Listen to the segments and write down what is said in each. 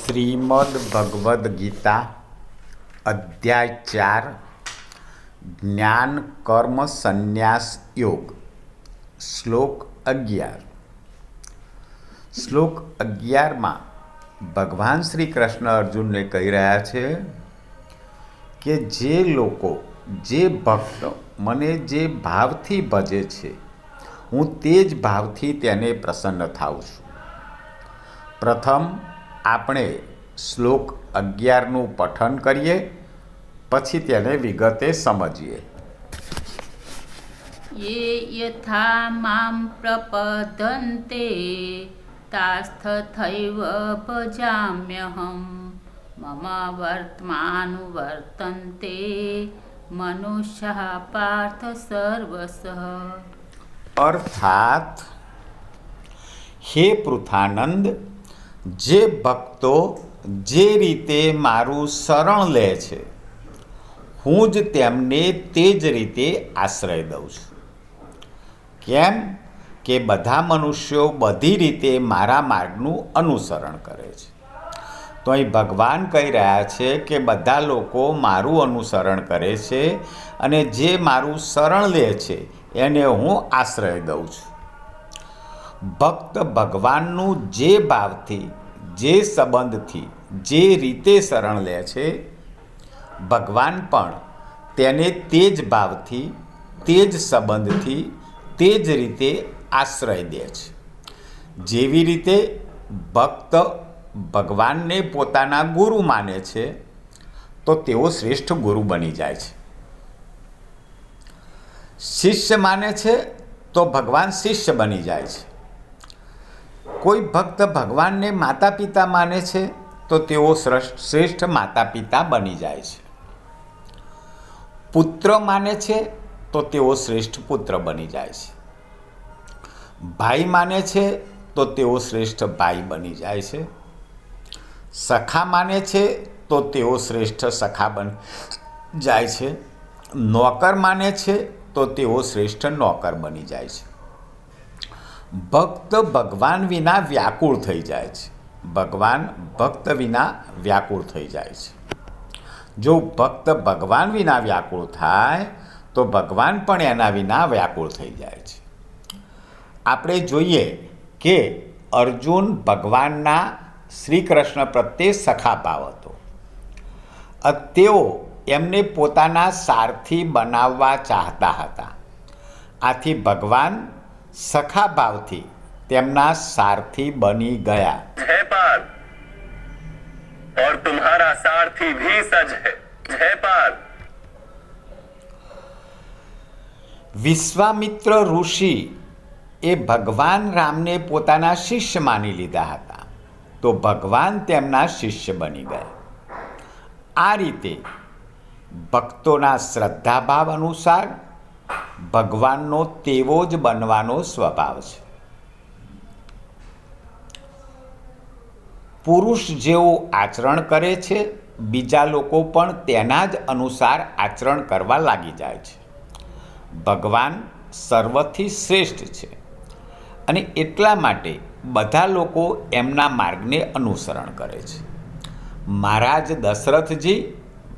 શ્રીમદ ભગવદ્ ગીતા અધ્યાય 4 જ્ઞાન કર્મ સંન્યાસ યોગ શ્લોક 11 શ્લોક 11માં ભગવાન શ્રી કૃષ્ણ અર્જુનને કહી રહ્યા છે કે જે લોકો જે ભક્ત મને જે ભાવથી ભજે છે હું તે જ ભાવથી તેને પ્રસન્ન થાઉં છું। પ્રથમ આપણે શ્લોક 11નું પઠન કરીએ, પછી તેને વિગતે સમજીએ। ये यथा मां प्रपद्यन्ते तास्तथैव भजाम्यहं मम वर्त्मानुवर्तन्ते मनुष्यः पार्थ सर्वशः। અર્થાત હે પૃથાનંદ, જે ભક્તો જે રીતે મારું શરણ લે છે હું જ તેમને તે જ રીતે આશ્રય દઉં છું। કેમ કે બધા મનુષ્યો બધી રીતે મારા માર્ગનું અનુસરણ કરે છે। તો અહીં ભગવાન કહી રહ્યા છે કે બધા લોકો મારું અનુસરણ કરે છે અને જે મારું શરણ લે છે એને હું આશ્રય દઉં છું। ભક્ત ભગવાનનું જે ભાવથી જે સંબંધથી જે રીતે શરણ લે છે ભગવાન પણ તેને તે જ ભાવથી તે જ સંબંધથી તે જ રીતે આશ્રય દે છે। જેવી રીતે ભક્ત ભગવાનને પોતાના ગુરુ માને છે તો તેઓ શ્રેષ્ઠ ગુરુ બની જાય છે। શિષ્ય માને છે તો ભગવાન શિષ્ય બની જાય છે। કોઈ ભક્ત ભગવાનને માતા પિતા માને છે તો તેઓ શ્રેષ્ઠ માતા પિતા બની જાય છે। પુત્ર માને છે તો તેઓ શ્રેષ્ઠ પુત્ર બની જાય છે। ભાઈ માને છે તો તેઓ શ્રેષ્ઠ ભાઈ બની જાય છે। સખા માને છે તો તેઓ શ્રેષ્ઠ સખા બની જાય છે। નોકર માને છે તો તેઓ શ્રેષ્ઠ નોકર બની જાય છે। ભક્ત ભગવાન વિના વ્યાકુળ થઈ જાય છે। ભગવાન ભક્ત વિના વ્યાકુળ થઈ જાય છે। જો ભક્ત ભગવાન વિના વ્યાકુળ થાય તો ભગવાન પણ એના વિના વ્યાકુળ થઈ જાય છે। આપણે જોઈએ કે અર્જુન ભગવાનના શ્રી કૃષ્ણ પ્રત્યે સખા ભાવ હતો। તેઓ એમને પોતાના સારથી બનાવવા ચાહતા હતા। આથી ભગવાન સખા ભાવથી તેમના સારથી બની ગયા। जय पाल और तुम्हारा सारथी भी सज है। जय पाल। વિશ્વામિત્ર ઋષિ એ ભગવાન રામને પોતાના શિષ્ય માની લીધા હતા તો ભગવાન તેમના શિષ્ય બની ગયા। આ રીતે ભક્તોના શ્રદ્ધાભાવ અનુસાર ભગવાનનો તેવો જ બનવાનો સ્વભાવ છે। પુરુષ જેવું આચરણ કરે છે બીજા લોકો પણ તેના જ અનુસાર આચરણ કરવા લાગી જાય છે। ભગવાન સર્વથી શ્રેષ્ઠ છે અને એટલા માટે બધા લોકો એમના માર્ગને અનુસરણ કરે છે। મહારાજ દશરથજી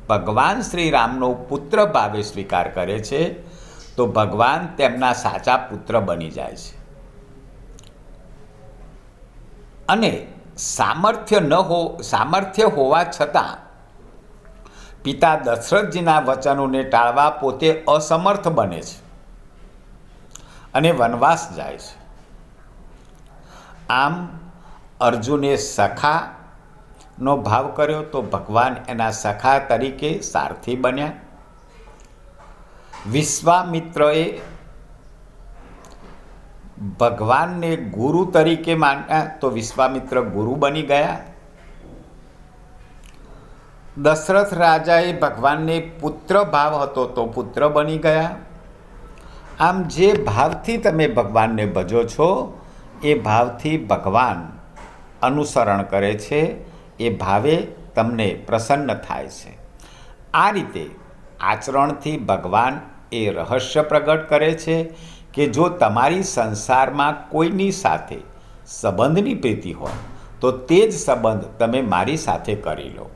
ભગવાન શ્રી રામનો પુત્ર ભાવે સ્વીકાર કરે છે તો ભગવાન તેમના સાચા પુત્ર બની જાય છે। અને સામર્થ્ય હોવા છતાં પિતા દશરથજીના વચનોને ટાળવા પોતે અસમર્થ બને છે અને વનવાસ જાય છે। આમ અર્જુને સખાનો ભાવ કર્યો તો ભગવાન એના સખા તરીકે સારથી બન્યા। વિશ્વામિત્રએ ભગવાનને ગુરુ તરીકે માન્યા તો વિશ્વામિત્ર ગુરુ બની ગયા। દશરથ રાજાએ ભગવાનને પુત્ર ભાવ હતો તો પુત્ર બની ગયા। આમ જે ભાવથી તમે ભગવાનને ભજો છો એ ભાવથી ભગવાન અનુસરણ કરે છે, એ ભાવે તમને પ્રસન્ન થાય છે। આ રીતે આચરણથી ભગવાન એ રહસ્ય પ્રગટ કરે છે કે જો તમારી સંસારમાં કોઈની સાથે સંબંધની પ્રીતિ હોય તો તે જ સંબંધ તમે મારી સાથે કરી લો.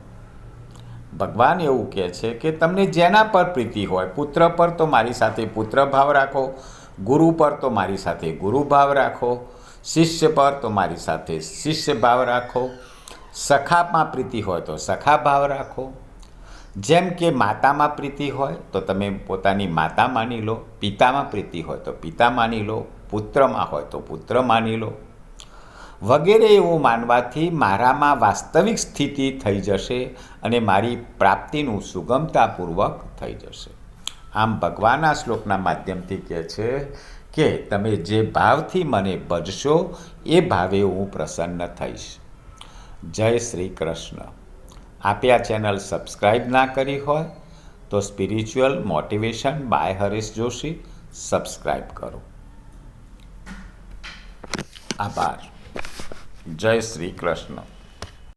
ભગવાન એવું કહે છે કે તમને જેના પર પ્રીતિ હોય, પુત્ર પર તો મારી સાથે પુત્ર ભાવ રાખો, ગુરુ પર તો મારી સાથે ગુરુ ભાવ રાખો, શિષ્ય પર તો મારી સાથે શિષ્ય ભાવ રાખો, સખામાં પ્રીતિ હોય તો સખા ભાવ રાખો. જેમ કે માતામાં પ્રીતિ હોય તો તમે પોતાની માતા માની લો, પિતામાં પ્રીતિ હોય તો પિતા માની લો, પુત્રમાં હોય તો પુત્ર માની લો, વગેરે એવું માનવાથી મારામાં વાસ્તવિક સ્થિતિ થઈ જશે અને મારી પ્રાપ્તિનું સુગમતાપૂર્વક થઈ જશે. આમ ભગવાન આ શ્લોકના માધ્યમથી કહે છે કે તમે જે ભાવથી મને ભજશો એ ભાવે હું પ્રસન્ન થઈશ. જય શ્રી કૃષ્ણ. આપે આ ચેનલ સબસ્ક્રાઈબ ના કરી હોય તો spiritual motivation by Haresh Joshi subscribe કરો. આભાર. જય શ્રી કૃષ્ણ.